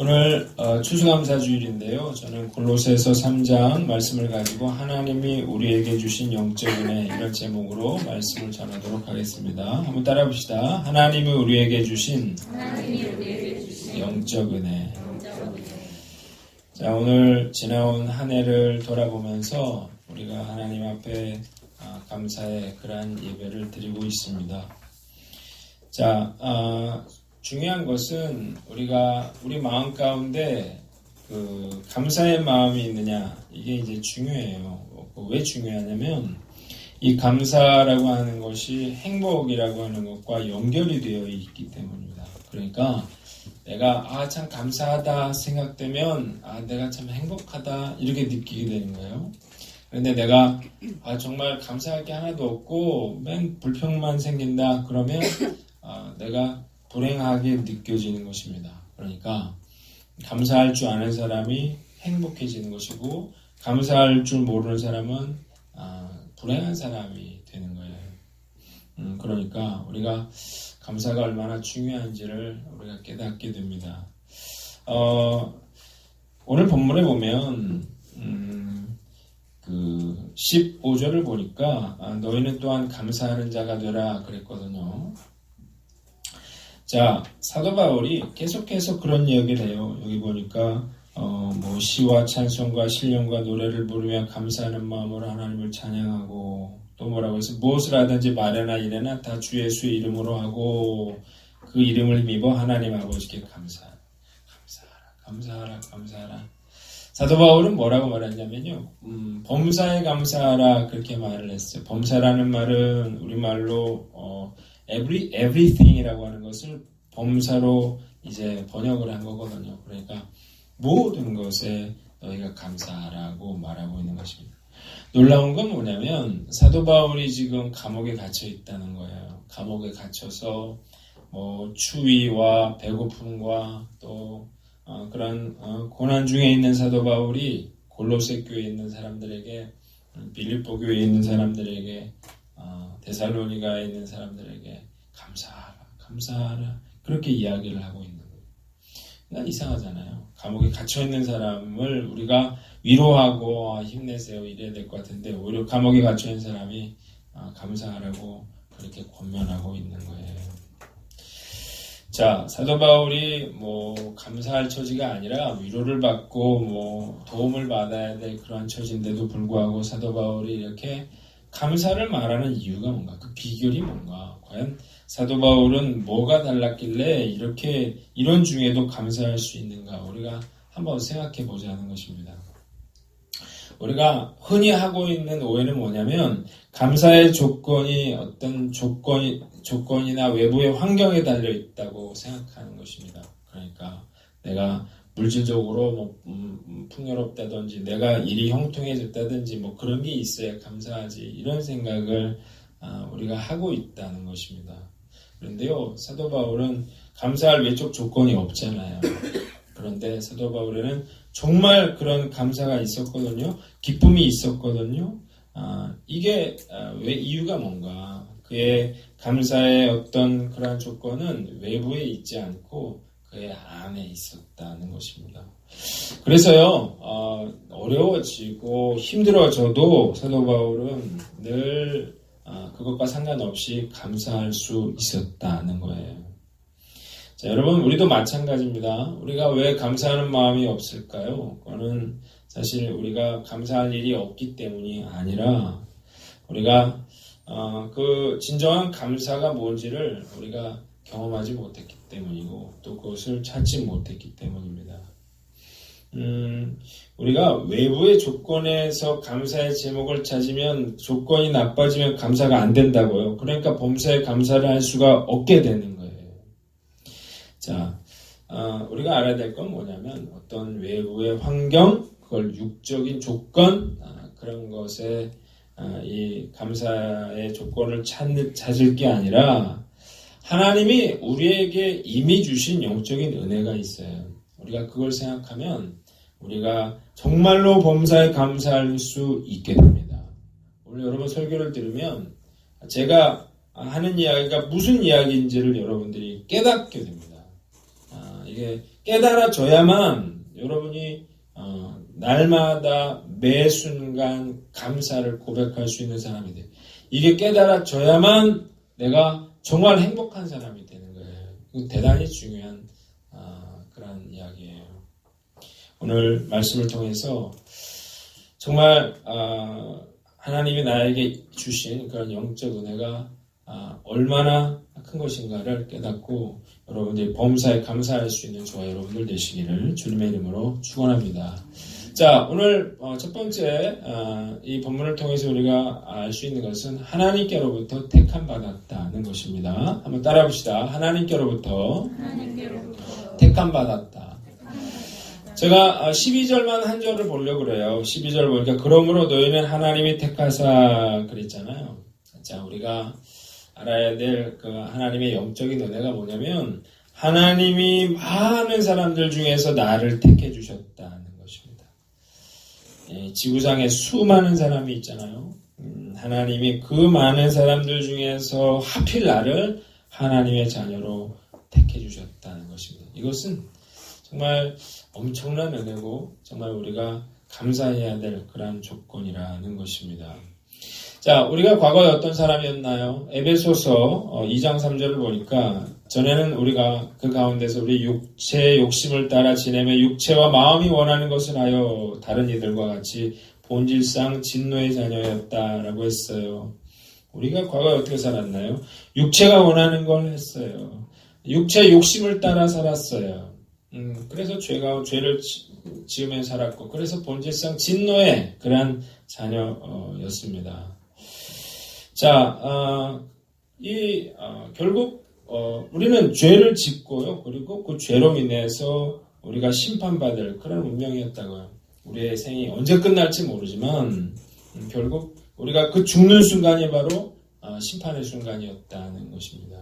오늘 추수감사주일인데요. 저는 골로새서 3장 말씀을 가지고 하나님이 우리에게 주신 영적 은혜 이런 제목으로 말씀을 전하도록 하겠습니다. 한번 따라 봅시다. 하나님이 우리에게 주신 영적 은혜. 자, 오늘 지나온 한 해를 돌아보면서 우리가 하나님 앞에 감사의 그러한 예배를 드리고 있습니다. 자, 중요한 것은 우리 마음 가운데 감사의 마음이 있느냐, 이게 이제 중요해요. 왜 중요하냐면 이 감사라고 하는 것이 행복이라고 하는 것과 연결이 되어 있기 때문입니다. 그러니까 내가 참 감사하다 생각되면 내가 참 행복하다 이렇게 느끼게 되는 거예요. 그런데 내가 정말 감사할 게 하나도 없고 맨 불평만 생긴다 그러면 내가 불행하게 느껴지는 것입니다. 그러니까 감사할 줄 아는 사람이 행복해지는 것이고 감사할 줄 모르는 사람은 불행한 사람이 되는 거예요. 그러니까 우리가 감사가 얼마나 중요한지를 우리가 깨닫게 됩니다. 오늘 본문에 보면 15절을 보니까 너희는 또한 감사하는 자가 되라 그랬거든요. 자, 사도 바울이 계속해서 그런 이야기를 해요. 여기 보니까 시와 찬송과 신령과 노래를 부르며 감사하는 마음으로 하나님을 찬양하고, 또 뭐라고 해서 무엇을 하든지 말이나 이래나 다 주 예수의 이름으로 하고 그 이름을 힘입어 하나님 아버지께 감사하라. 사도 바울은 뭐라고 말했냐면요, 범사에 감사하라 그렇게 말을 했어요. 범사라는 말은 우리말로 everything이라고 하는 것을 범사로 이제 번역을 한 거거든요. 그러니까 모든 것에 너희가 감사하라고 말하고 있는 것입니다. 놀라운 건 뭐냐면 사도 바울이 지금 감옥에 갇혀 있다는 거예요. 감옥에 갇혀서 추위와 배고픔과 또 그런 고난 중에 있는 사도 바울이 골로새 교회에 있는 사람들에게, 빌립보 교회에 있는 사람들에게, 데살로니가에 있는 사람들에게 감사하라 그렇게 이야기를 하고 있는 거예요. 난 이상하잖아요. 감옥에 갇혀있는 사람을 우리가 위로하고 힘내세요 이래야 될 것 같은데 오히려 감옥에 갇혀있는 사람이 감사하라고 그렇게 권면하고 있는 거예요. 자, 사도 바울이 감사할 처지가 아니라 위로를 받고 도움을 받아야 될 그러한 처지인데도 불구하고 사도 바울이 이렇게 감사를 말하는 이유가 뭔가, 그 비결이 뭔가, 과연 사도 바울은 뭐가 달랐길래 이런 중에도 감사할 수 있는가, 우리가 한번 생각해 보자는 것입니다. 우리가 흔히 하고 있는 오해는 뭐냐면 감사의 조건이 어떤 조건이나 외부의 환경에 달려 있다고 생각하는 것입니다. 그러니까 내가 물질적으로 풍요롭다든지 내가 일이 형통해졌다든지 그런 게 있어야 감사하지, 이런 생각을 우리가 하고 있다는 것입니다. 그런데요, 사도 바울은 감사할 외적 조건이 없잖아요. 그런데 사도 바울에는 정말 그런 감사가 있었거든요. 기쁨이 있었거든요. 이게 왜 이유가 뭔가, 그의 감사의 어떤 그런 조건은 외부에 있지 않고 그의 안에 있었다는 것입니다. 그래서요, 어려워지고 힘들어져도 사도 바울은 늘 그것과 상관없이 감사할 수 있었다는 거예요. 자, 여러분, 우리도 마찬가지입니다. 우리가 왜 감사하는 마음이 없을까요? 그거는 사실 우리가 감사할 일이 없기 때문이 아니라 우리가 그 진정한 감사가 뭔지를 우리가 경험하지 못했기 때문이고 또 그것을 찾지 못했기 때문입니다. 우리가 외부의 조건에서 감사의 제목을 찾으면 조건이 나빠지면 감사가 안 된다고요. 그러니까 범사에 감사를 할 수가 없게 되는 거예요. 자, 우리가 알아야 될 건 뭐냐면 어떤 외부의 환경, 그걸 육적인 조건, 그런 것에 이 감사의 조건을 찾을 게 아니라 하나님이 우리에게 이미 주신 영적인 은혜가 있어요. 우리가 그걸 생각하면 우리가 정말로 범사에 감사할 수 있게 됩니다. 오늘 여러분 설교를 들으면 제가 하는 이야기가 무슨 이야기인지를 여러분들이 깨닫게 됩니다. 이게 깨달아져야만 여러분이 날마다 매 순간 감사를 고백할 수 있는 사람이 돼요. 이게 깨달아져야만 내가 정말 행복한 사람이 되는 거예요. 이거 대단히 중요한 그런 이야기예요. 오늘 말씀을 통해서 정말 하나님이 나에게 주신 그런 영적 은혜가 얼마나 큰 것인가를 깨닫고 여러분들이 범사에 감사할 수 있는 저와 여러분들 되시기를 주님의 이름으로 축원합니다. 자, 오늘 첫 번째 이 본문을 통해서 우리가 알 수 있는 것은 하나님께로부터 택함 받았다는 것입니다. 한번 따라 봅시다. 하나님께로부터 택함 받았다. 제가 12절만 한 절을 보려고 그래요. 12절 보니까 그러므로 너희는 하나님이 택하사 그랬잖아요. 자, 우리가 알아야 될 그 하나님의 영적인 은혜가 뭐냐면 하나님이 많은 사람들 중에서 나를 택해 주셨다는 것입니다. 지구상에 수많은 사람이 있잖아요. 하나님이 그 많은 사람들 중에서 하필 나를 하나님의 자녀로 택해 주셨다는 것입니다. 이것은 정말 엄청난 은혜고 정말 우리가 감사해야 될 그런 조건이라는 것입니다. 자, 우리가 과거에 어떤 사람이었나요? 에베소서 2장 3절을 보니까 전에는 우리가 그 가운데서 우리 육체의 욕심을 따라 지내며 육체와 마음이 원하는 것을 하여 다른 이들과 같이 본질상 진노의 자녀였다라고 했어요. 우리가 과거에 어떻게 살았나요? 육체가 원하는 걸 했어요. 육체의 욕심을 따라 살았어요. 그래서 죄를 지으며 살았고, 그래서 본질상 진노의 그러한 자녀였습니다. 자, 결국 우리는 죄를 짓고요. 그리고 그 죄로 인해서 우리가 심판받을 그런 운명이었다고요. 우리의 생이 언제 끝날지 모르지만 결국 우리가 그 죽는 순간이 바로 심판의 순간이었다는 것입니다.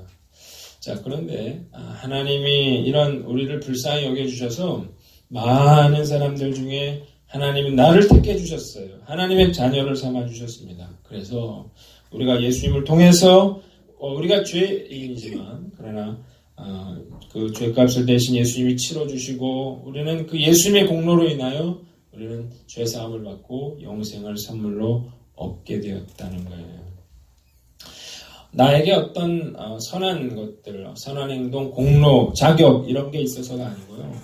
자, 그런데 하나님이 이런 우리를 불쌍히 여겨주셔서 많은 사람들 중에 하나님은 나를 택해 주셨어요. 하나님의 자녀를 삼아 주셨습니다. 그래서 우리가 예수님을 통해서 우리가 죄인이지만 그러나 그 죄값을 대신 예수님이 치러주시고 우리는 그 예수님의 공로로 인하여 우리는 죄사함을 받고 영생을 선물로 얻게 되었다는 거예요. 나에게 어떤 선한 것들, 선한 행동, 공로, 자격 이런 게 있어서가 아니고요.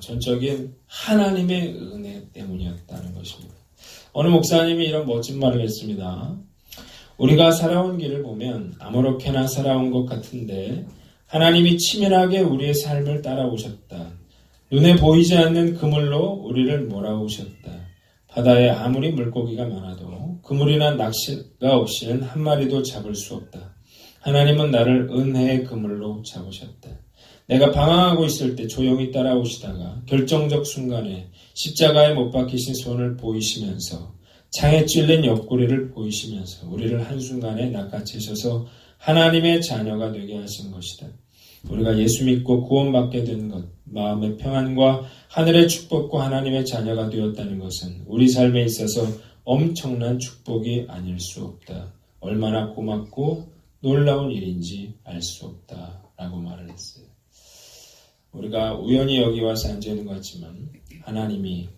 전적인 하나님의 은혜 때문이었다는 것입니다. 어느 목사님이 이런 멋진 말을 했습니다. 우리가 살아온 길을 보면 아무렇게나 살아온 것 같은데 하나님이 치밀하게 우리의 삶을 따라오셨다. 눈에 보이지 않는 그물로 우리를 몰아오셨다. 바다에 아무리 물고기가 많아도 그물이나 낚시가 없이는 한 마리도 잡을 수 없다. 하나님은 나를 은혜의 그물로 잡으셨다. 내가 방황하고 있을 때 조용히 따라오시다가 결정적 순간에 십자가에 못 박히신 손을 보이시면서 창에 찔린 옆구리를 보이시면서 우리를 한순간에 낚아채셔서 하나님의 자녀가 되게 하신 것이다. 우리가 예수 믿고 구원받게 된 것, 마음의 평안과 하늘의 축복과 하나님의 자녀가 되었다는 것은 우리 삶에 있어서 엄청난 축복이 아닐 수 없다. 얼마나 고맙고 놀라운 일인지 알 수 없다. 라고 말을 했어요. 우리가 우연히 여기 와서 앉아있는 것 같지만 하나님이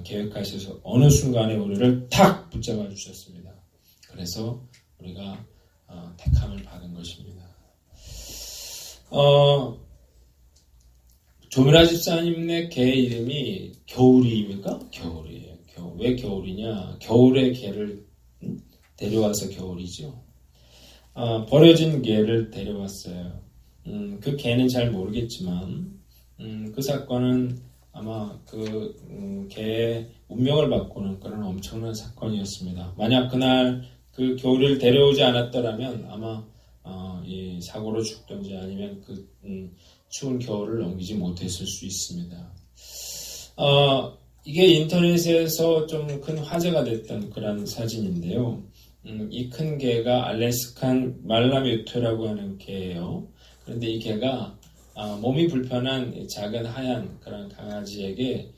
계획하셔서 어느 순간에 우리를 탁 붙잡아 주셨습니다. 그래서 우리가 택함을 받은 것입니다. 조미라 집사님네 개 이름이 겨울이입니까? 겨울이에요. 왜 겨울이냐? 겨울에 개를 데려와서 겨울이죠. 버려진 개를 데려왔어요. 그 개는 잘 모르겠지만 그 사건은 아마 그 개의 운명을 바꾸는 그런 엄청난 사건이었습니다. 만약 그날 그 겨울을 데려오지 않았더라면 아마 이 사고로 죽든지 아니면 그 추운 겨울을 넘기지 못했을 수 있습니다. 이게 인터넷에서 좀 큰 화제가 됐던 그런 사진인데요. 이 큰 개가 알래스칸 말라뮤트라고 하는 개예요. 그런데 이 개가 몸이 불편한 작은 하얀 그런 강아지에게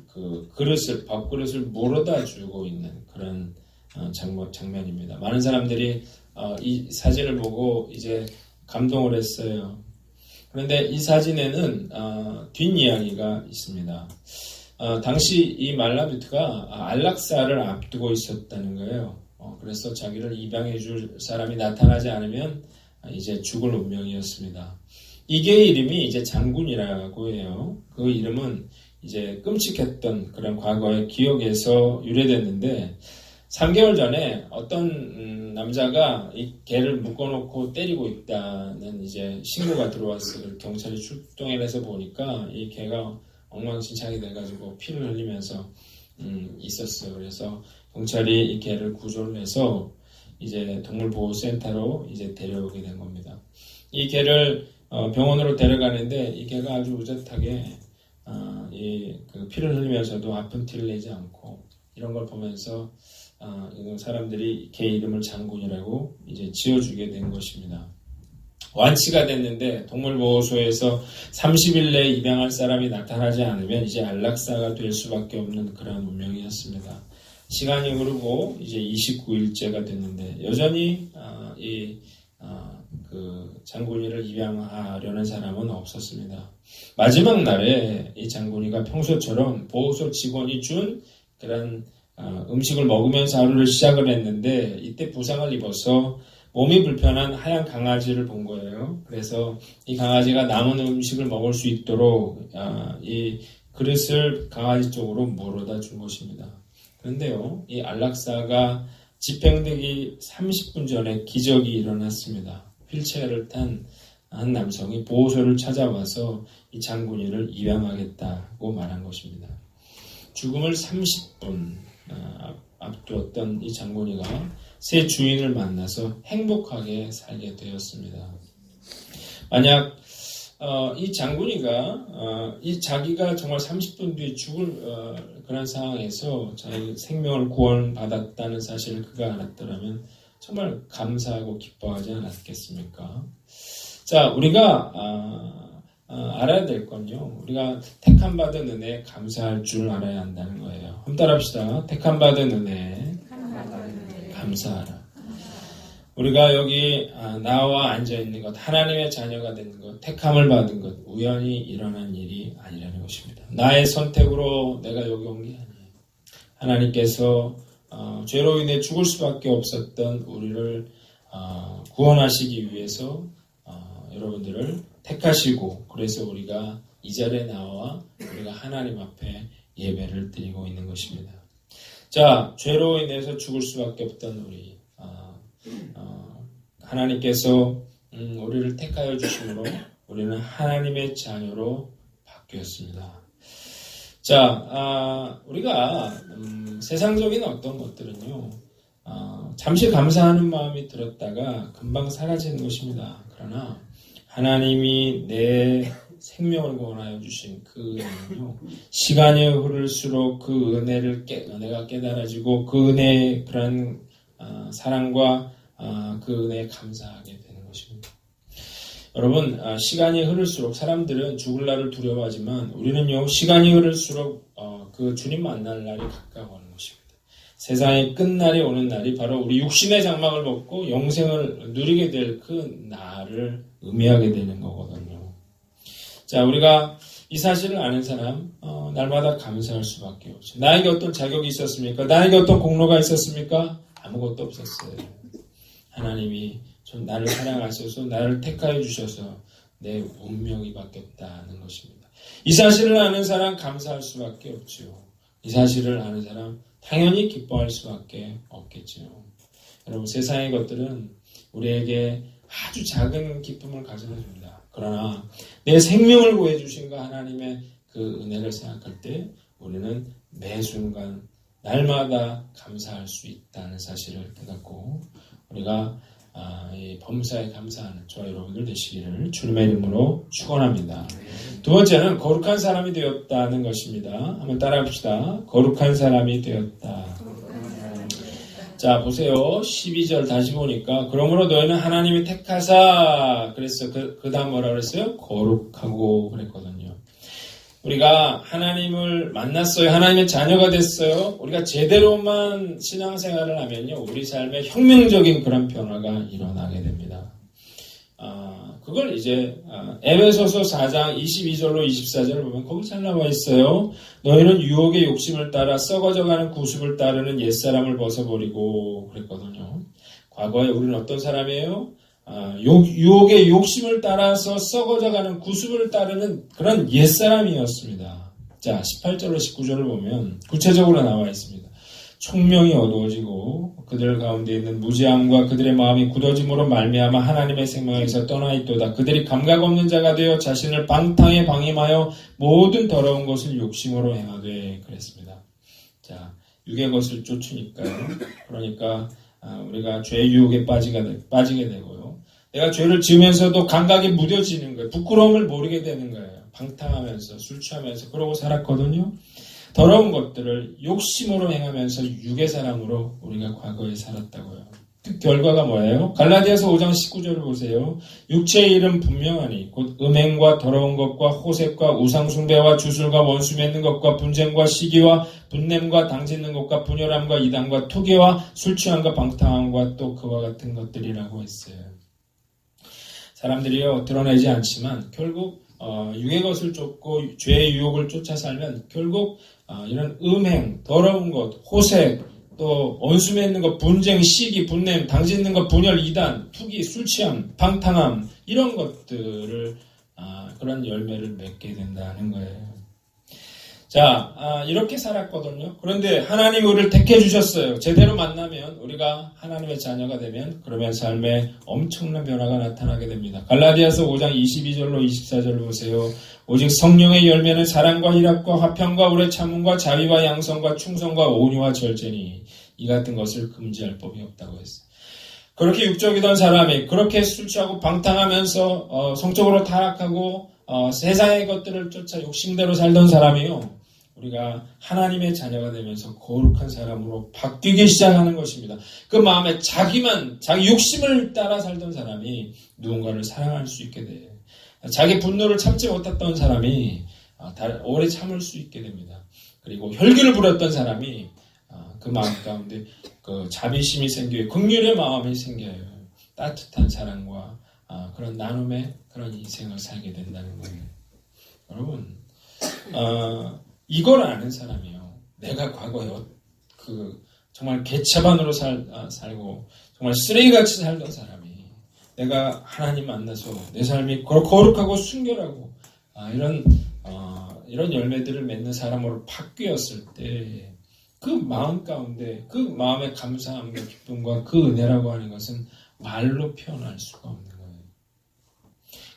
그 그릇을 밥그릇을 물어다 주고 있는 그런 장면입니다. 많은 사람들이 이 사진을 보고 이제 감동을 했어요. 그런데 이 사진에는 뒷이야기가 있습니다. 당시 이 말라뮤트가 안락사를 앞두고 있었다는 거예요. 그래서 자기를 입양해 줄 사람이 나타나지 않으면 이제 죽을 운명이었습니다. 이 개의 이름이 이제 장군이라고 해요. 그 이름은 이제 끔찍했던 그런 과거의 기억에서 유래됐는데 3개월 전에 어떤 남자가 이 개를 묶어놓고 때리고 있다는 이제 신고가 들어왔어요. 경찰이 출동해서 보니까 이 개가 엉망진창이 돼가지고 피를 흘리면서 있었어요. 그래서 경찰이 이 개를 구조를 해서 이제 동물보호센터로 이제 데려오게 된 겁니다. 이 개를 병원으로 데려가는데 이 개가 아주 우젓하게 그 피를 흘리면서도 아픈 티를 내지 않고 이런 걸 보면서 사람들이 개 이름을 장군이라고 이제 지어주게 된 것입니다. 완치가 됐는데 동물보호소에서 30일 내에 입양할 사람이 나타나지 않으면 이제 안락사가 될 수밖에 없는 그런 운명이었습니다. 시간이 흐르고 이제 29일째가 됐는데 여전히 그 장군이를 입양하려는 사람은 없었습니다. 마지막 날에 이 장군이가 평소처럼 보호소 직원이 준 그런 음식을 먹으면서 하루를 시작을 했는데 이때 부상을 입어서 몸이 불편한 하얀 강아지를 본 거예요. 그래서 이 강아지가 남은 음식을 먹을 수 있도록 이 그릇을 강아지 쪽으로 물어다 준 것입니다. 그런데요, 이 안락사가 집행되기 30분 전에 기적이 일어났습니다. 휠체어를 탄 한 남성이 보호소를 찾아와서 이 장군이를 입양하겠다고 말한 것입니다. 죽음을 30분 앞두었던 이 장군이가 새 주인을 만나서 행복하게 살게 되었습니다. 만약 이 장군이가 자기가 정말 30분 뒤에 죽을 그런 상황에서 자기 생명을 구원받았다는 사실을 그가 알았더라면 정말 감사하고 기뻐하지 않았겠습니까? 자, 우리가 알아야 될 건요. 우리가 택함받은 은혜에 감사할 줄 알아야 한다는 거예요. 한번 따라합시다. 택함받은 은혜에 감사하라. 우리가 여기 나와 앉아있는 것, 하나님의 자녀가 되는 것, 택함을 받은 것, 우연히 일어난 일이 아니라는 것입니다. 나의 선택으로 내가 여기 온 게 아니에요. 하나님께서 죄로 인해 죽을 수밖에 없었던 우리를 구원하시기 위해서 여러분들을 택하시고 그래서 우리가 이 자리에 나와 우리가 하나님 앞에 예배를 드리고 있는 것입니다. 자, 죄로 인해서 죽을 수밖에 없던 우리 하나님께서 우리를 택하여 주심으로 우리는 하나님의 자녀로 바뀌었습니다. 자, 우리가 세상적인 어떤 것들은요 잠시 감사하는 마음이 들었다가 금방 사라지는 것입니다. 그러나 하나님이 내 생명을 구원하여 주신 그 은혜는요 시간이 흐를수록 그 은혜가 깨달아지고 그 은혜의 그런 사랑과 그 은혜에 감사하게 되는 것입니다. 여러분, 시간이 흐를수록 사람들은 죽을 날을 두려워하지만 우리는요 시간이 흐를수록 그 주님 만날 날이 가까워하는 것입니다. 세상의 끝날이 오는 날이 바로 우리 육신의 장막을 벗고 영생을 누리게 될 그 날을 의미하게 되는 거거든요. 자, 우리가 이 사실을 아는 사람 날마다 감사할 수밖에 없죠. 나에게 어떤 자격이 있었습니까? 나에게 어떤 공로가 있었습니까? 아무것도 없었어요. 하나님이 나를 사랑하셔서 나를 택하여 주셔서 내 운명이 바뀌었다는 것입니다. 이 사실을 아는 사람 감사할 수밖에 없죠. 이 사실을 아는 사람 당연히 기뻐할 수밖에 없겠죠. 여러분, 세상의 것들은 우리에게 아주 작은 기쁨을 가져다 줍니다. 그러나 내 생명을 구해주신 그 하나님의 그 은혜를 생각할 때 우리는 매 순간 날마다 감사할 수 있다는 사실을 깨닫고 우리가 이 범사에 감사하는 저와 여러분들 되시기를 주님의 이름으로 축원합니다. 두 번째는 거룩한 사람이 되었다는 것입니다. 한번 따라합시다. 거룩한 사람이 되었다. 자, 보세요. 12절 다시 보니까 그러므로 너희는 하나님이 택하사 그랬어. 그 다음 뭐라 그랬어요? 거룩하고 그랬거든요. 우리가 하나님을 만났어요. 하나님의 자녀가 됐어요. 우리가 제대로만 신앙생활을 하면요. 우리 삶에 혁명적인 그런 변화가 일어나게 됩니다. 그걸 이제 에베소서 4장 22절로 24절을 보면 거기 잘 나와 있어요. 너희는 유혹의 욕심을 따라 썩어져가는 구습을 따르는 옛사람을 벗어버리고 그랬거든요. 과거에 우리는 어떤 사람이에요? 유혹의 욕심을 따라서 썩어져가는 구습을 따르는 그런 옛사람이었습니다. 자, 18절로 19절을 보면 구체적으로 나와 있습니다. 총명이 어두워지고 그들 가운데 있는 무지함과 그들의 마음이 굳어짐으로 말미암아 하나님의 생명에서 떠나 있도다. 그들이 감각 없는 자가 되어 자신을 방탕에 방임하여 모든 더러운 것을 욕심으로 행하되 그랬습니다. 자, 육의 것을 쫓으니까요. 그러니까 우리가 죄의 유혹에 빠지게 되고요. 내가 죄를 지으면서도 감각이 무뎌지는 거예요. 부끄러움을 모르게 되는 거예요. 방탕하면서 술 취하면서 그러고 살았거든요. 더러운 것들을 욕심으로 행하면서 육의 사람으로 우리가 과거에 살았다고요. 그 결과가 뭐예요? 갈라디아서 5장 19절을 보세요. 육체의 일은 분명하니 곧 음행과 더러운 것과 호색과 우상숭배와 주술과 원수 맺는 것과 분쟁과 시기와 분냄과 당짓는 것과 분열함과 이단과 투기와 술취함과 방탕함과 또 그와 같은 것들이라고 했어요. 사람들이요 드러내지 않지만 결국 육의 것을 쫓고 죄의 유혹을 쫓아 살면 결국 이런 음행, 더러운 것, 호색, 또 원수 맺는 것, 분쟁, 시기, 분냄, 당짓는 것, 분열, 이단, 투기, 술취함, 방탕함 이런 것들을 그런 열매를 맺게 된다는 거예요. 자, 이렇게 살았거든요. 그런데 하나님이 우리를 택해 주셨어요. 제대로 만나면 우리가 하나님의 자녀가 되면 그러면 삶에 엄청난 변화가 나타나게 됩니다. 갈라디아서 5장 22절로 24절을 보세요. 오직 성령의 열매는 사랑과 희락과 화평과 오래 참음과 자비와 양성과 충성과 온유와 절제니 이 같은 것을 금지할 법이 없다고 했어요. 그렇게 육적이던 사람이 그렇게 술 취하고 방탕하면서 성적으로 타락하고 세상의 것들을 쫓아 욕심대로 살던 사람이요. 우리가 하나님의 자녀가 되면서 거룩한 사람으로 바뀌기 시작하는 것입니다. 그 마음에 자기 욕심을 따라 살던 사람이 누군가를 사랑할 수 있게 돼요. 자기 분노를 참지 못했던 사람이 오래 참을 수 있게 됩니다. 그리고 혈기를 부렸던 사람이 그 마음 가운데 그 자비심이 생겨요. 긍휼의 마음이 생겨요. 따뜻한 사랑과 그런 나눔의 그런 인생을 살게 된다는 거예요. 여러분, 이걸 아는 사람이요. 내가 과거에 정말 개차반으로 살고 정말 쓰레기같이 살던 사람이 내가 하나님 만나서 내 삶이 거룩하고 순결하고 이런 열매들을 맺는 사람으로 바뀌었을 때 그 마음 가운데 그 마음의 감사함과 기쁨과 그 은혜라고 하는 것은 말로 표현할 수가 없는 거예요.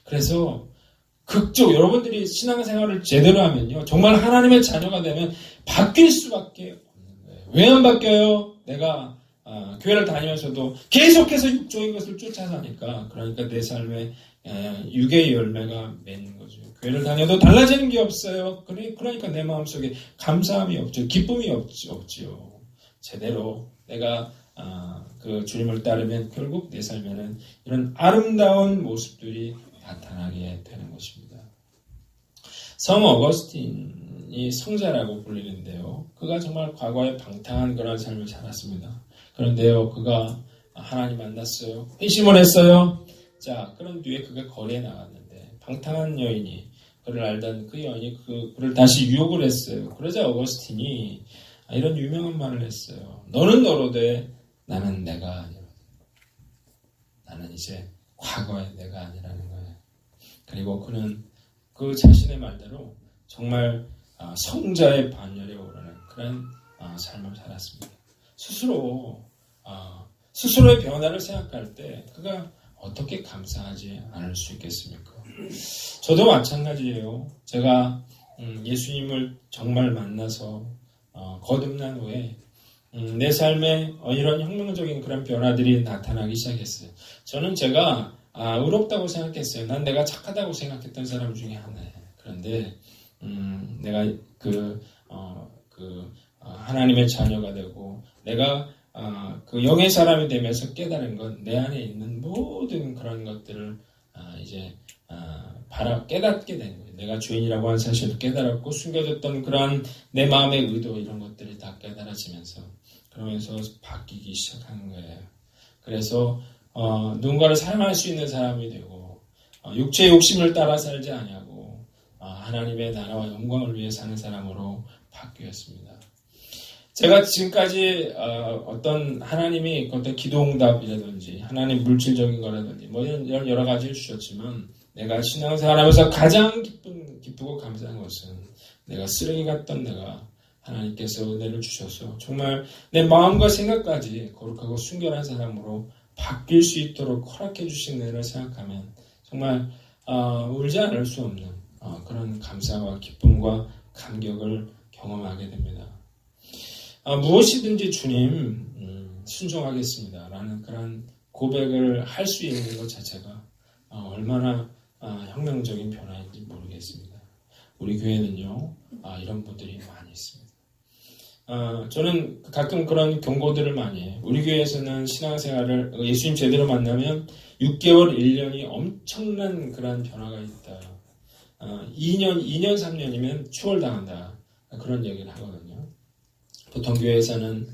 그래서 여러분들이 신앙생활을 제대로 하면요. 정말 하나님의 자녀가 되면 바뀔 수밖에 없는 거예요. 왜 안 바뀌어요? 내가 교회를 다니면서도 계속해서 육적인 것을 쫓아가니까 그러니까 내 삶에 육의 열매가 맺는 거죠. 교회를 다녀도 달라지는 게 없어요. 그러니까 내 마음속에 감사함이 없죠. 기쁨이 없지요. 제대로 내가 그 주님을 따르면 결국 내 삶에는 이런 아름다운 모습들이 나타나게 되는 것입니다. 성 어거스틴이 성자라고 불리는데요. 그가 정말 과거에 방탕한 그런 삶을 살았습니다. 그런데요, 그가 하나님 만났어요. 회심을 했어요. 자, 그런 뒤에 그가 거리에 나갔는데 방탕한 여인이 그를 알던 그 여인이 그를 다시 유혹을 했어요. 그러자 어거스틴이 이런 유명한 말을 했어요. 너는 너로 돼, 나는 내가 아니라. 나는 이제 과거의 내가 아니라는 거예요. 그리고 그는 그 자신의 말대로 정말 성자의 반열에 오르는 그런 삶을 살았습니다. 스스로의 변화를 생각할 때 그가 어떻게 감사하지 않을 수 있겠습니까? 저도 마찬가지예요. 제가 예수님을 정말 만나서 거듭난 후에 내 삶에 이런 혁명적인 그런 변화들이 나타나기 시작했어요. 저는 제가 의롭다고 생각했어요. 난 내가 착하다고 생각했던 사람 중에 하나예요. 그런데 내가 하나님의 자녀가 되고 내가 그 영의 사람이 되면서 깨달은 건 내 안에 있는 모든 그런 것들을 이제 깨닫게 된 거예요. 내가 죄인이라고 하는 사실을 깨달았고 숨겨졌던 그러한 내 마음의 의도 이런 것들이 다 깨달아지면서 그러면서 바뀌기 시작하는 거예요. 그래서 누군가를 사랑할 수 있는 사람이 되고 육체의 욕심을 따라 살지 아니하고 하나님의 나라와 영광을 위해 사는 사람으로 바뀌었습니다. 제가 지금까지 어떤 하나님이 어떤 기도응답이라든지 하나님 물질적인 거라든지 뭐 이런 여러 가지를 주셨지만 내가 신앙생활하면서 가장 기쁘고 감사한 것은 내가 쓰레기 같던 내가 하나님께서 은혜를 주셔서 정말 내 마음과 생각까지 거룩하고 순결한 사람으로 바뀔 수 있도록 허락해 주신 은혜를 생각하면 정말 울지 않을 수 없는 그런 감사와 기쁨과 감격을 경험하게 됩니다. 무엇이든지 주님 순종하겠습니다 라는 그런 고백을 할 수 있는 것 자체가 얼마나 혁명적인 변화인지 모르겠습니다. 우리 교회는요 이런 분들이 많이 있습니다. 저는 가끔 그런 경고들을 많이 해요. 우리 교회에서는 신앙생활을 예수님 제대로 만나면 6개월, 1년이 엄청난 그런 변화가 있다. 2년, 3년이면 추월당한다. 그런 얘기를 하거든요. 보통 교회에서는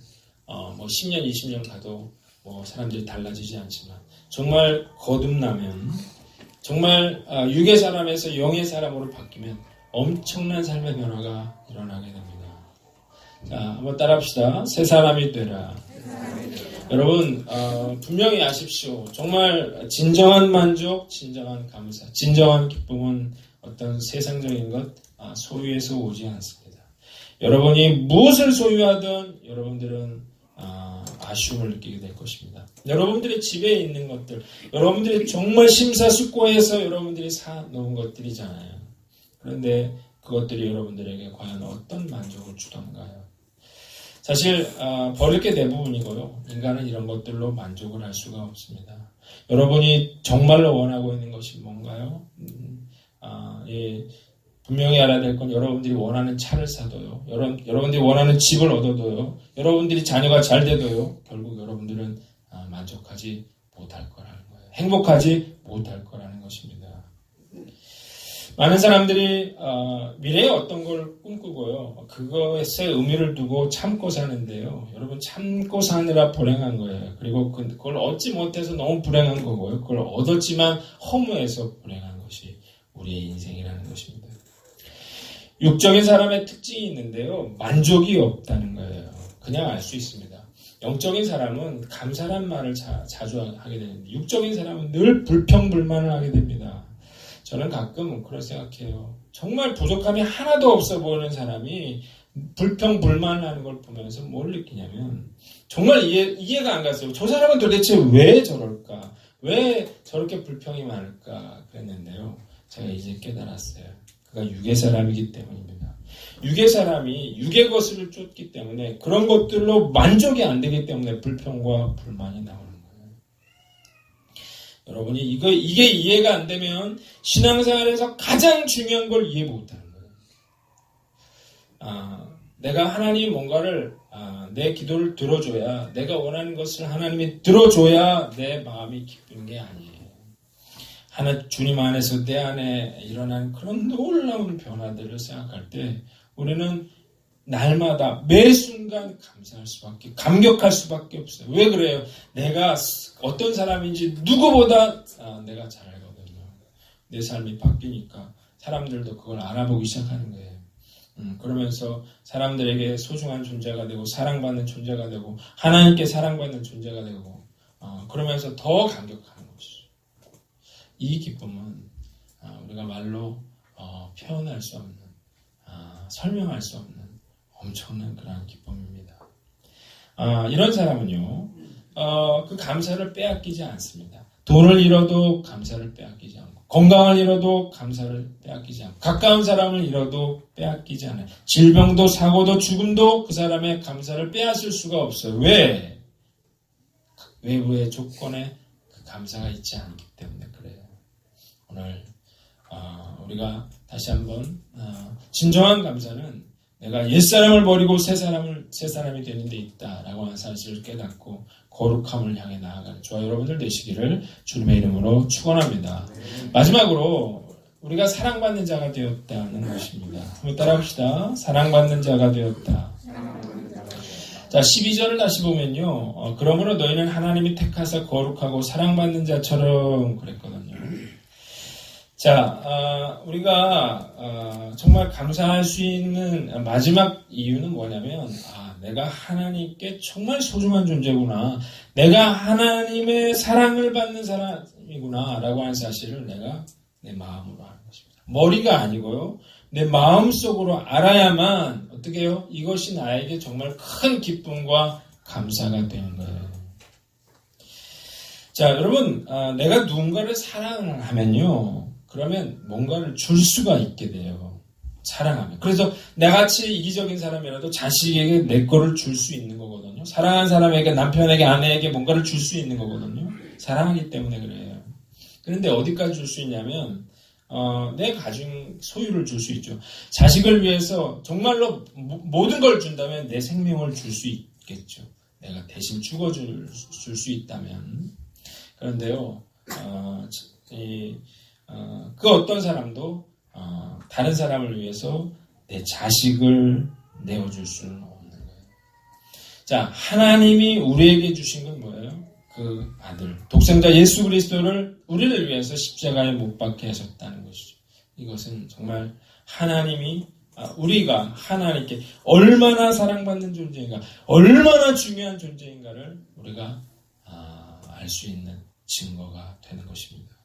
뭐 10년, 20년 가도 뭐 사람들이 달라지지 않지만 정말 거듭나면 정말 육의 사람에서 영의 사람으로 바뀌면 엄청난 삶의 변화가 일어나게 됩니다. 자, 한번 따라합시다. 새 사람이 되라. 여러분 분명히 아십시오. 정말 진정한 만족, 진정한 감사, 진정한 기쁨은 어떤 세상적인 것 소유에서 오지 않습니다. 여러분이 무엇을 소유하든 여러분들은 아쉬움을 느끼게 될 것입니다. 여러분들의 집에 있는 것들, 여러분들이 정말 심사숙고해서 여러분들이 사놓은 것들이잖아요. 그런데 그것들이 여러분들에게 과연 어떤 만족을 주던가요? 사실 버릴 게 대부분이고요. 인간은 이런 것들로 만족을 할 수가 없습니다. 여러분이 정말로 원하고 있는 것이 뭔가요? 분명히 알아야 될 건 여러분들이 원하는 차를 사도요. 여러분들이 원하는 집을 얻어도요. 여러분들이 자녀가 잘 돼도요. 결국 여러분들은 만족하지 못할 거라는 거예요. 행복하지 못할 거라는 것입니다. 많은 사람들이 미래에 어떤 걸 꿈꾸고요. 그것에 의미를 두고 참고 사는데요. 여러분 참고 사느라 불행한 거예요. 그리고 그걸 얻지 못해서 너무 불행한 거고요. 그걸 얻었지만 허무해서 불행한 것이 우리의 인생이라는 것입니다. 육적인 사람의 특징이 있는데요. 만족이 없다는 거예요. 그냥 알 수 있습니다. 영적인 사람은 감사란 말을 자주 하게 되는데 육적인 사람은 늘 불평불만을 하게 됩니다. 저는 가끔 그런 생각해요. 정말 부족함이 하나도 없어 보이는 사람이 불평불만을 하는 걸 보면서 뭘 느끼냐면 정말 이해가 안 갔어요. 저 사람은 도대체 왜 저럴까? 왜 저렇게 불평이 많을까? 그랬는데요. 제가 이제 깨달았어요. 그가 육의 사람이기 때문입니다. 육의 사람이 육의 것을 쫓기 때문에 그런 것들로 만족이 안 되기 때문에 불평과 불만이 나오는 거예요. 여러분이 이게 이해가 안 되면 신앙생활에서 가장 중요한 걸 이해 못하는 거예요. 내가 하나님이 뭔가를 내 기도를 들어줘야 내가 원하는 것을 하나님이 들어줘야 내 마음이 기쁜 게 아니에요. 주님 안에서 내 안에 일어난 그런 놀라운 변화들을 생각할 때 우리는 날마다 매 순간 감사할 수밖에, 감격할 수밖에 없어요. 왜 그래요? 내가 어떤 사람인지 누구보다 내가 잘 알거든요. 내 삶이 바뀌니까 사람들도 그걸 알아보기 시작하는 거예요. 그러면서 사람들에게 소중한 존재가 되고 사랑받는 존재가 되고 하나님께 사랑받는 존재가 되고 그러면서 더 감격하는 것이죠. 이 기쁨은 우리가 말로 표현할 수 없는 설명할 수 없는 엄청난 그런 기쁨입니다. 이런 사람은요 그 감사를 빼앗기지 않습니다. 돈을 잃어도 감사를 빼앗기지 않고 건강을 잃어도 감사를 빼앗기지 않고 가까운 사람을 잃어도 빼앗기지 않아요. 질병도 사고도 죽음도 그 사람의 감사를 빼앗을 수가 없어요. 왜? 외부의 조건에 그 감사가 있지 않기 때문에 그래요. 오늘 우리가 다시 한번 진정한 감사는 내가 옛사람을 버리고 새 사람이 되는 데 있다라고 하는 사실을 깨닫고 거룩함을 향해 나아가는 저와 여러분들 되시기를 주님의 이름으로 축원합니다. 마지막으로 우리가 사랑받는 자가 되었다는 것입니다. 한번 따라합시다. 사랑받는 자가 되었다. 자, 12절을 다시 보면요. 그러므로 너희는 하나님이 택하사 거룩하고 사랑받는 자처럼 그랬거든요. 자, 우리가 정말 감사할 수 있는 마지막 이유는 뭐냐면 내가 하나님께 정말 소중한 존재구나. 내가 하나님의 사랑을 받는 사람이구나 라고 하는 사실을 내가 내 마음으로 하는 것입니다. 머리가 아니고요. 내 마음속으로 알아야만 어떻게 해요? 이것이 나에게 정말 큰 기쁨과 감사가 되는 거예요. 자, 여러분, 내가 누군가를 사랑을 하면요. 그러면 뭔가를 줄 수가 있게 돼요. 사랑하면. 그래서 나같이 이기적인 사람이라도 자식에게 내 거를 줄 수 있는 거거든요. 사랑하는 사람에게, 남편에게, 아내에게 뭔가를 줄 수 있는 거거든요. 사랑하기 때문에 그래요. 그런데 어디까지 줄 수 있냐면 내 가진 소유를 줄 수 있죠. 자식을 위해서 정말로 모든 걸 준다면 내 생명을 줄 수 있겠죠. 내가 대신 죽어줄 수 있다면. 그런데요, 그 어떤 사람도 다른 사람을 위해서 내 자식을 내어줄 수는 없는 거예요. 자, 하나님이 우리에게 주신 건 뭐예요? 그 아들, 독생자 예수 그리스도를 우리를 위해서 십자가에 못 박게 하셨다는 것이죠. 이것은 정말 하나님이 우리가 하나님께 얼마나 사랑받는 존재인가, 얼마나 중요한 존재인가를 우리가 알 수 있는 증거가 되는 것입니다.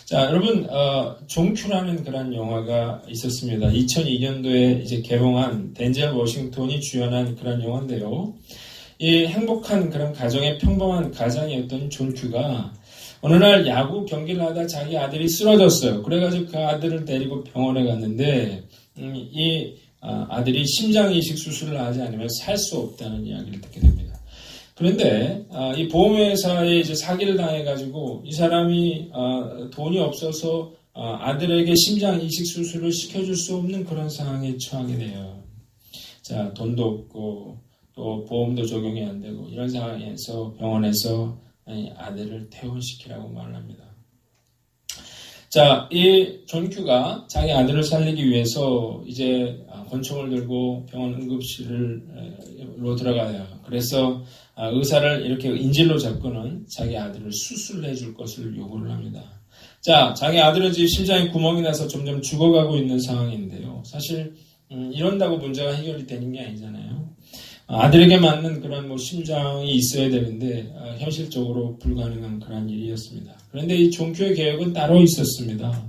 자, 여러분, 종큐라는 그런 영화가 있었습니다. 2002년도에 이제 개봉한 덴젤 워싱턴이 주연한 그런 영화인데요. 이 행복한 그런 가정의 평범한 가장이었던 존 큐가 어느 날 야구 경기를 하다 자기 아들이 쓰러졌어요. 그래가지고 그 아들을 데리고 병원에 갔는데 이 아들이 심장 이식 수술을 하지 않으면 살 수 없다는 이야기를 듣게 됩니다. 그런데 이 보험회사에 이제 사기를 당해가지고 이 사람이 돈이 없어서 아들에게 심장 이식 수술을 시켜줄 수 없는 그런 상황에 처하게 돼요. 자, 돈도 없고 또 보험도 적용이 안 되고 이런 상황에서 병원에서 아들을 퇴원시키라고 말을 합니다. 자, 이 존 큐가 자기 아들을 살리기 위해서 이제 권총을 들고 병원 응급실로 들어가요. 그래서 의사를 이렇게 인질로 잡고는 자기 아들을 수술해 줄 것을 요구를 합니다. 자, 자기 아들은 지금 심장에 구멍이 나서 점점 죽어가고 있는 상황인데요. 사실 이런다고 문제가 해결이 되는 게 아니잖아요. 아들에게 맞는 그런 심장이 있어야 되는데 현실적으로 불가능한 그런 일이었습니다. 그런데 이 존 큐의 계획은 따로 있었습니다.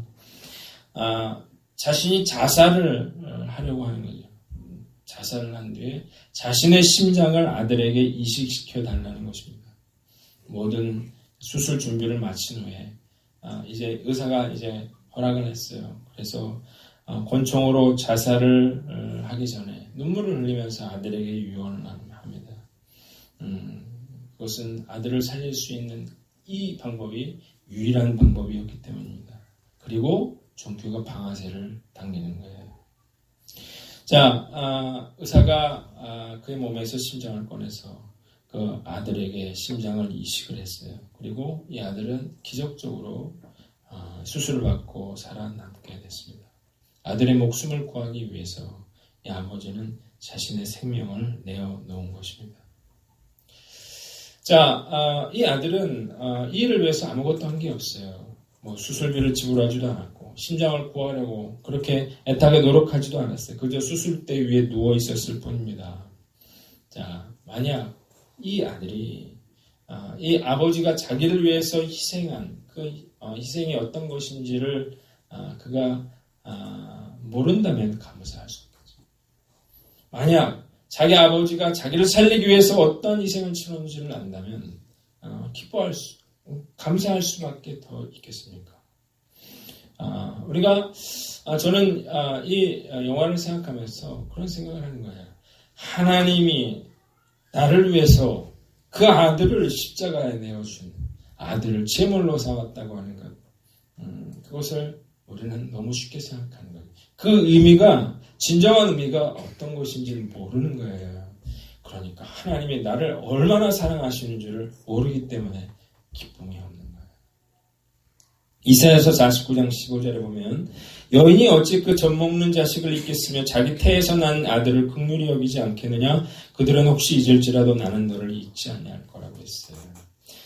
자신이 자살을 하려고 하는 거죠. 자살을 한 뒤에 자신의 심장을 아들에게 이식시켜 달라는 것입니다. 모든 수술 준비를 마친 후에 이제 의사가 이제 허락을 했어요. 그래서 권총으로 자살을 하기 전에 눈물을 흘리면서 아들에게 유언을 합니다. 그것은 아들을 살릴 수 있는 이 방법이 유일한 방법이었기 때문입니다. 그리고 존 큐가 방아쇠를 당기는 거예요. 자, 의사가 그의 몸에서 심장을 꺼내서 그 아들에게 심장을 이식을 했어요. 그리고 이 아들은 기적적으로 수술을 받고 살아남게 됐습니다. 아들의 목숨을 구하기 위해서 이 아버지는 자신의 생명을 내어놓은 것입니다. 자, 이 아들은 이 일을 위해서 아무것도 한 게 없어요. 수술비를 지불하지도 않았고 심장을 구하려고 그렇게 애타게 노력하지도 않았어요. 그저 수술대 위에 누워 있었을 뿐입니다. 자, 만약 이 아들이 이 아버지가 자기를 위해서 희생한 그 희생이 어떤 것인지를 그가 모른다면 감사할 수 없겠죠. 만약 자기 아버지가 자기를 살리기 위해서 어떤 희생을 치렀는지를 안다면 감사할 수밖에 더 있겠습니까? 저는 이 영화를 생각하면서 그런 생각을 하는 거예요. 하나님이 나를 위해서 그 아들을 십자가에 내어준 아들을 제물로 삼았다고 하는 것, 그것을 우리는 너무 쉽게 생각하는 거예요. 그 의미가, 진정한 의미가 어떤 것인지를 모르는 거예요. 그러니까 하나님이 나를 얼마나 사랑하시는지를 모르기 때문에 기쁨이 없는 거예요. 이사야서 49장 15절에 보면 여인이 어찌 그 젖먹는 자식을 잊겠으며 자기 태에서 난 아들을 긍휼히 여기지 않겠느냐. 그들은 혹시 잊을지라도 나는 너를 잊지 아니할 거라고 했어요.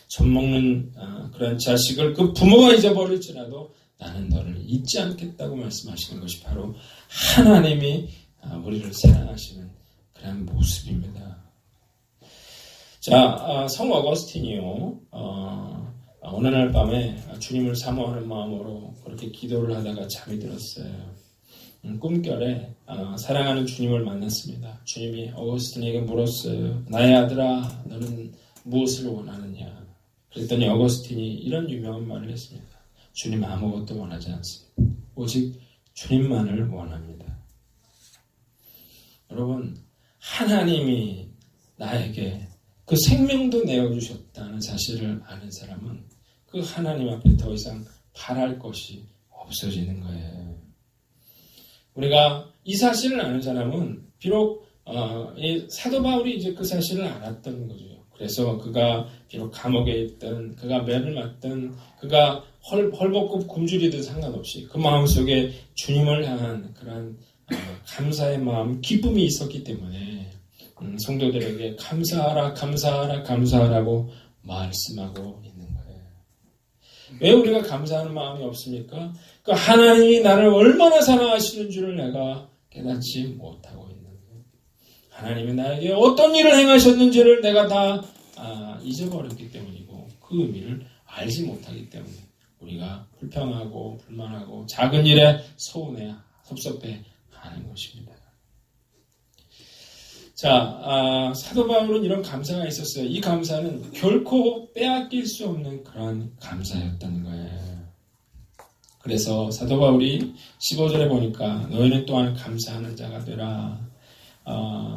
젖먹는 그런 자식을 그 부모가 잊어버릴지라도 나는 너를 잊지 않겠다고 말씀하시는 것이 바로 하나님이 우리를 사랑하시는 그런 모습입니다. 자, 성 어거스틴이요. 어느 날 밤에 주님을 사모하는 마음으로 그렇게 기도를 하다가 잠이 들었어요. 꿈결에 사랑하는 주님을 만났습니다. 주님이 어거스틴에게 물었어요. 나의 아들아, 너는 무엇을 원하느냐? 그랬더니 어거스틴이 이런 유명한 말을 했습니다. 주님 아무것도 원하지 않습니다. 오직 주님만을 원합니다. 여러분, 하나님이 나에게 그 생명도 내어주셨다는 사실을 아는 사람은 그 하나님 앞에 더 이상 바랄 것이 없어지는 거예요. 우리가 이 사실을 아는 사람은 비록 사도 바울이 이제 그 사실을 알았던 거죠. 그래서 그가 비록 감옥에 있든 그가 매를 맞든 그가 헐벗고 굶주리든 상관없이 그 마음속에 주님을 향한 그런 감사의 마음, 기쁨이 있었기 때문에 성도들에게 감사하라, 감사하라, 감사하라고 말씀하고 있는 거예요. 왜 우리가 감사하는 마음이 없습니까? 그 하나님이 나를 얼마나 사랑하시는 줄을 내가 깨닫지 못하고 있는 거예요. 하나님이 나에게 어떤 일을 행하셨는지를 내가 다 잊어버렸기 때문이고 그 의미를 알지 못하기 때문에 우리가 불평하고 불만하고 작은 일에 서운해 섭섭해 하는 것입니다. 자, 사도 바울은 이런 감사가 있었어요. 이 감사는 결코 빼앗길 수 없는 그런 감사였다는 거예요. 그래서 사도 바울이 15절에 보니까 너희는 또한 감사하는 자가 되라.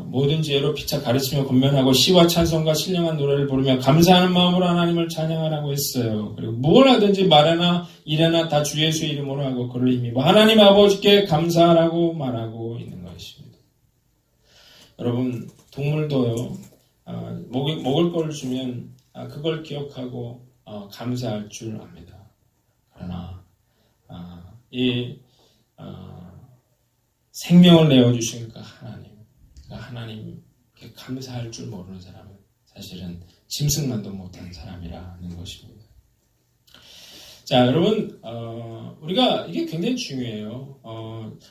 모든 지혜로 피차 가르치며 권면하고 시와 찬송과 신령한 노래를 부르며 감사하는 마음으로 하나님을 찬양하라고 했어요. 그리고 뭘 하든지 말이나 일이나 다 주 예수의 이름으로 하고 그를 힘입어 하나님 아버지께 감사하라고 말하고 있는 것입니다. 여러분, 동물도요, 먹을 걸 주면 그걸 기억하고 감사할 줄 압니다. 그러나 생명을 내어주신 그 하나님께 감사할 줄 모르는 사람은 사실은 짐승만도 못한 사람이라는 것입니다. 자, 여러분, 우리가 이게 굉장히 중요해요.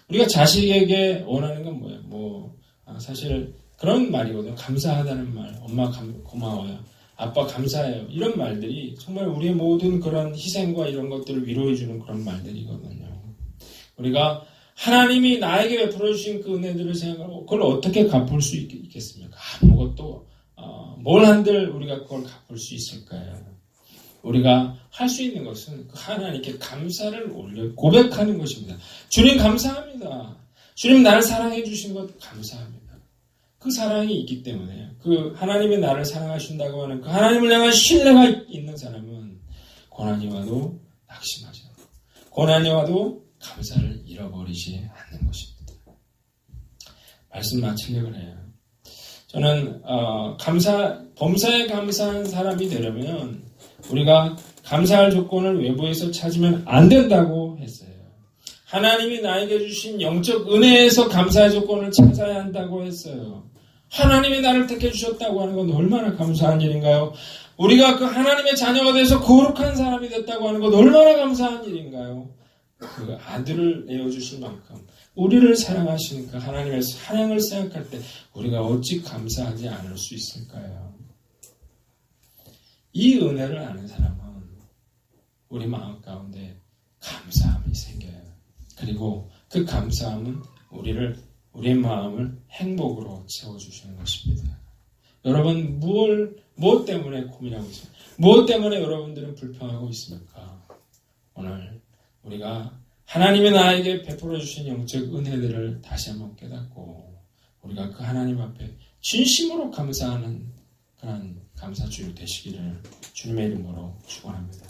우리가 자식에게 원하는 건 뭐예요? 사실 그런 말이거든요. 감사하다는 말, 엄마 고마워요, 아빠 감사해요. 이런 말들이 정말 우리의 모든 그런 희생과 이런 것들을 위로해주는 그런 말들이거든요. 우리가 하나님이 나에게 베풀어 주신 그 은혜들을 생각하고 그걸 어떻게 갚을 수 있겠습니까? 아무것도 뭘 한들 우리가 그걸 갚을 수 있을까요? 우리가 할 수 있는 것은 하나님께 감사를 올려 고백하는 것입니다. 주님 감사합니다. 주님 나를 사랑해 주신 것 감사합니다. 그 사랑이 있기 때문에 그 하나님이 나를 사랑하신다고 하는 그 하나님을 향한 신뢰가 있는 사람은 고난이 와도 낙심하지 않고 고난이 와도 감사를 잃어버리지 않는 것입니다. 말씀 마치려고 해요. 저는 범사에 감사한 사람이 되려면 우리가 감사할 조건을 외부에서 찾으면 안 된다고 했어요. 하나님이 나에게 주신 영적 은혜에서 감사의 조건을 찾아야 한다고 했어요. 하나님이 나를 택해 주셨다고 하는 건 얼마나 감사한 일인가요? 우리가 그 하나님의 자녀가 돼서 거룩한 사람이 됐다고 하는 건 얼마나 감사한 일인가요? 그 아들을 내어주신 만큼 우리를 사랑하시는 그 하나님의 사랑을 생각할 때 우리가 어찌 감사하지 않을 수 있을까요? 이 은혜를 아는 사람은 우리 마음 가운데 감사함이 생겨요. 그리고 그 감사함은 우리의 마음을 행복으로 채워주시는 것입니다. 여러분, 무엇 때문에 고민하고 있습니까? 무엇 때문에 여러분들은 불평하고 있습니까? 오늘 우리가 하나님이 나에게 베풀어 주신 영적 은혜들을 다시 한번 깨닫고 우리가 그 하나님 앞에 진심으로 감사하는 그런 감사주일 되시기를 주님의 이름으로 축원합니다.